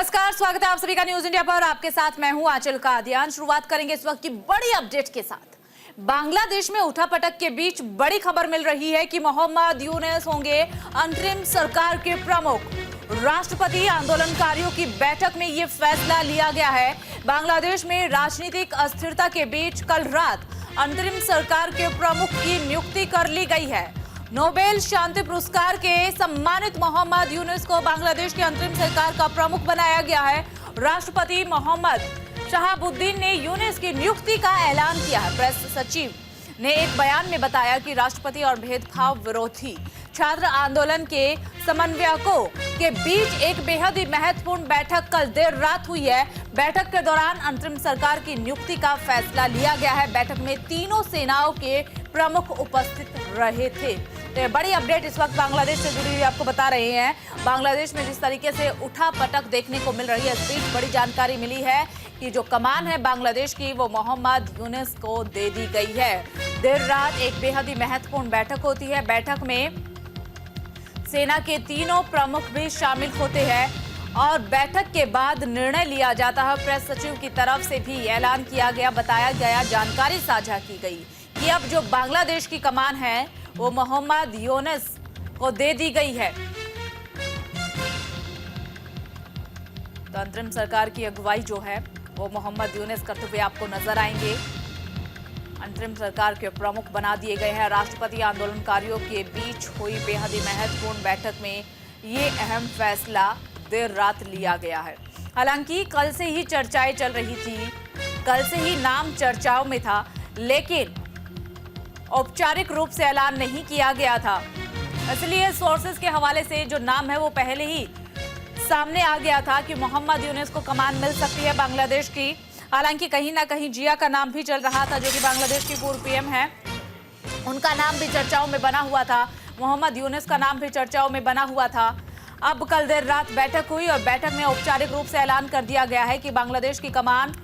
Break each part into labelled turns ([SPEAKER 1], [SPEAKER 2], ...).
[SPEAKER 1] नमस्कार, स्वागत है आप सभी का न्यूज इंडिया पर। आपके साथ मैं हूं आंचल कादियान। शुरुआत करेंगे इस वक्त की बड़ी अपडेट के साथ। बांग्लादेश में उठापटक के बीच बड़ी खबर मिल रही है कि मोहम्मद यूनुस होंगे अंतरिम सरकार के प्रमुख। राष्ट्रपति आंदोलनकारियों की बैठक में यह फैसला लिया गया है। बांग्लादेश में राजनीतिक अस्थिरता के बीच कल रात अंतरिम सरकार के प्रमुख की नियुक्ति कर ली गई है। नोबेल शांति पुरस्कार के सम्मानित मोहम्मद यूनुस को बांग्लादेश की अंतरिम सरकार का प्रमुख बनाया गया है। राष्ट्रपति मोहम्मद शहाबुद्दीन ने यूनुस की नियुक्ति का ऐलान किया है। प्रेस सचिव ने एक बयान में बताया कि राष्ट्रपति और भेदभाव विरोधी छात्र आंदोलन के समन्वयकों के बीच एक बेहद ही महत्वपूर्ण बैठक कल देर रात हुई है। बैठक के दौरान अंतरिम सरकार की नियुक्ति का फैसला लिया गया है। बैठक में तीनों सेनाओं के प्रमुख उपस्थित रहे थे। तो बड़ी अपडेट इस वक्त बांग्लादेश से जुड़ी हुई आपको बता रहे हैं। बांग्लादेश में जिस तरीके से उठापटक देखने को मिल रही है, इस बीच बड़ी जानकारी मिली है कि जो कमान है बांग्लादेश की वो मोहम्मद यूनुस को दे दी गई है। देर रात एक बेहद ही महत्वपूर्ण बैठक होती है। बैठक में सेना के तीनों प्रमुख भी शामिल होते हैं और बैठक के बाद निर्णय लिया जाता है। प्रेस सचिव की तरफ से भी ऐलान किया गया, बताया गया, जानकारी साझा की गई कि अब जो बांग्लादेश की कमान है वो मोहम्मद यूनुस को दे दी गई है। तो अंतरिम सरकार की अगुवाई जो है वो मोहम्मद यूनुस करते हुए आपको नजर आएंगे। अंतरिम सरकार के प्रमुख बना दिए गए हैं। राष्ट्रपति आंदोलनकारियों के बीच हुई बेहद ही महत्वपूर्ण बैठक में ये अहम फैसला देर रात लिया गया है। हालांकि कल से ही चर्चाएं चल रही थी, कल से ही नाम चर्चाओं में था, लेकिन औपचारिक रूप से ऐलान नहीं किया गया था। इसलिए सोर्सेज के हवाले से जो नाम है वो पहले ही सामने आ गया था कि मोहम्मद यूनुस को कमान मिल सकती है बांग्लादेश की। हालांकि कहीं ना कहीं जिया का नाम भी चल रहा था, जो कि बांग्लादेश की पूर्व पीएम है, उनका नाम भी चर्चाओं में बना हुआ था। मोहम्मद यूनुस का नाम भी चर्चाओं में बना हुआ था। अब कल देर रात बैठक हुई और बैठक में औपचारिक रूप से ऐलान कर दिया गया है कि बांग्लादेश की कमान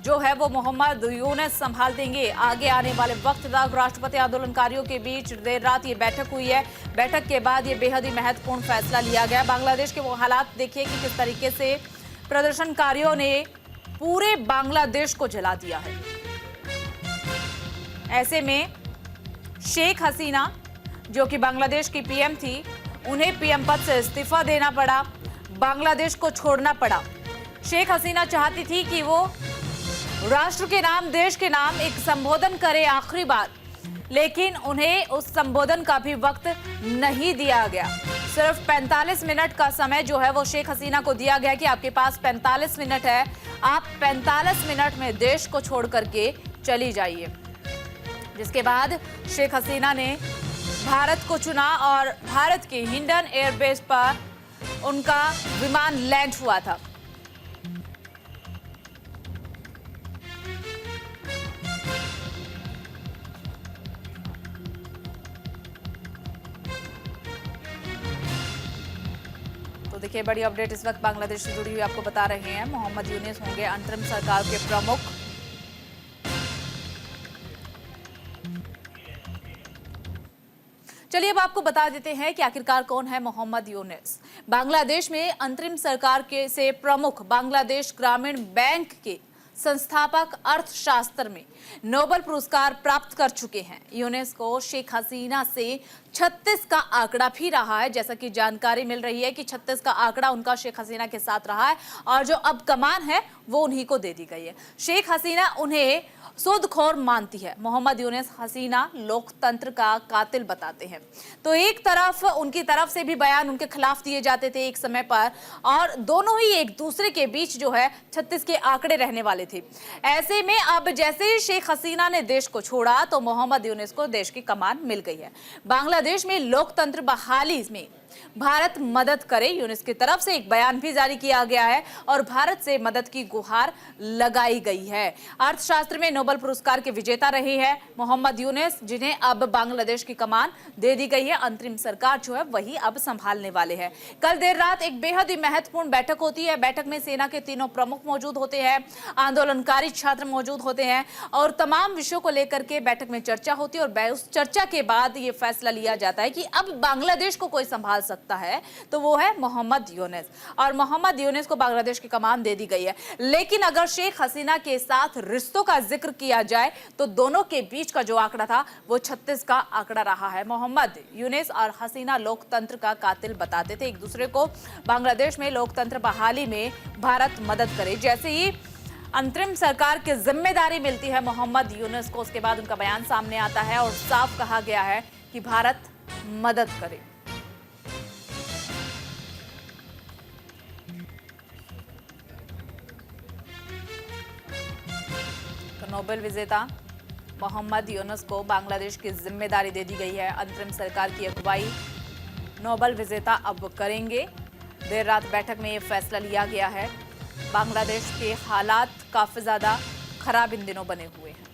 [SPEAKER 1] जो है वो मोहम्मद यूनुस संभाल देंगे। आगे आने वाले वक्त तक राष्ट्रपति आंदोलनकारियों के बीच देर रात ये बैठक हुई है। बैठक के बाद ये बेहद ही महत्वपूर्ण फैसला लिया गया। बांग्लादेश के वो हालात देखिए कि किस तरीके से प्रदर्शनकारियों ने पूरे बांग्लादेश को जला दिया है। ऐसे में शेख हसीना जो कि बांग्लादेश की पीएम थी, उन्हें पीएम पद से इस्तीफा देना पड़ा, बांग्लादेश को छोड़ना पड़ा। शेख हसीना चाहती थी कि वो राष्ट्र के नाम, देश के नाम एक संबोधन करे आखिरी बार, लेकिन उन्हें उस संबोधन का भी वक्त नहीं दिया गया। सिर्फ 45 मिनट का समय जो है वो शेख हसीना को दिया गया कि आपके पास 45 मिनट है, आप 45 मिनट में देश को छोड़ करके चली जाइए। जिसके बाद शेख हसीना ने भारत को चुना और भारत के हिंडन एयरबेस पर उनका विमान लैंड हुआ था। तो देखिए बड़ी अपडेट इस वक्त बांग्लादेश से जुड़ी हुई आपको बता रहे हैं। मोहम्मद यूनुस होंगे अंतरिम सरकार के प्रमुख। चलिए अब आपको बता देते हैं कि आखिरकार कौन है मोहम्मद यूनुस। बांग्लादेश में अंतरिम सरकार के से प्रमुख बांग्लादेश ग्रामीण बैंक के संस्थापक अर्थशास्त्र में नोबेल पुरस्कार प्राप्त कर चुके हैं। यूनुस को शेख हसीना से 36 का आंकड़ा भी रहा है। जैसा कि जानकारी मिल रही है कि 36 का आंकड़ा उनका शेख हसीना के साथ रहा है और जो अब कमान है वो उन्हीं को दे दी गई है। शेख हसीना उन्हें सूदखोर मानती है। मोहम्मद यूनुस हसीना लोकतंत्र का कातिल बताते हैं। तो एक तरफ उनकी तरफ से भी बयान उनके खिलाफ दिए जाते थे एक समय पर, और दोनों ही एक दूसरे के बीच जो है 36 के आंकड़े रहने वाले थे। ऐसे में अब जैसे ही शेख हसीना ने देश को छोड़ा तो मोहम्मद यूनुस को देश की कमान मिल गई है। बांग्लादेश में लोकतंत्र बहाली में भारत मदद करे, यूनुस की तरफ से एक बयान भी जारी किया गया है और भारत से मदद की गुहार लगाई गई है। अर्थशास्त्र में नोबेल पुरस्कार के विजेता रहे हैं मोहम्मद यूनुस, जिन्हें अब बांग्लादेश की कमान दे दी गई है। अंतरिम सरकार जो है वही अब संभालने वाले हैं। कल देर रात एक बेहद ही महत्वपूर्ण बैठक होती है। बैठक में सेना के तीनों प्रमुख मौजूद होते हैं, आंदोलनकारी छात्र मौजूद होते हैं और तमाम विषयों को लेकर के बैठक में चर्चा होती है और उस चर्चा के बाद ये फैसला लिया जाता है कि अब बांग्लादेश को कोई संभाल संभाल सकता है तो वो है मोहम्मद यूनुस, और मोहम्मद यूनुस को बांग्लादेश की कमान दे दी गई है। लेकिन अगर शेख हसीना के साथ रिश्तों का जिक्र किया जाए तो दोनों के बीच का जो आंकड़ा था वो 36 का आंकड़ा रहा है। मोहम्मद यूनुस और हसीना लोकतंत्र का कातिल बताते थे एक दूसरे को। बांग्लादेश में लोकतंत्र बहाली में भारत मदद करे। जैसे ही अंतरिम सरकार की जिम्मेदारी मिलती है मोहम्मद यूनुस को, उसके बाद उनका बयान सामने आता है और साफ कहा गया है कि भारत मदद करे। तो नोबेल विजेता मोहम्मद यूनुस को बांग्लादेश की जिम्मेदारी दे दी गई है। अंतरिम सरकार की अगुवाई नोबेल विजेता अब करेंगे। देर रात बैठक में यह फैसला लिया गया है। बांग्लादेश के हालात काफी ज्यादा खराब इन दिनों बने हुए हैं।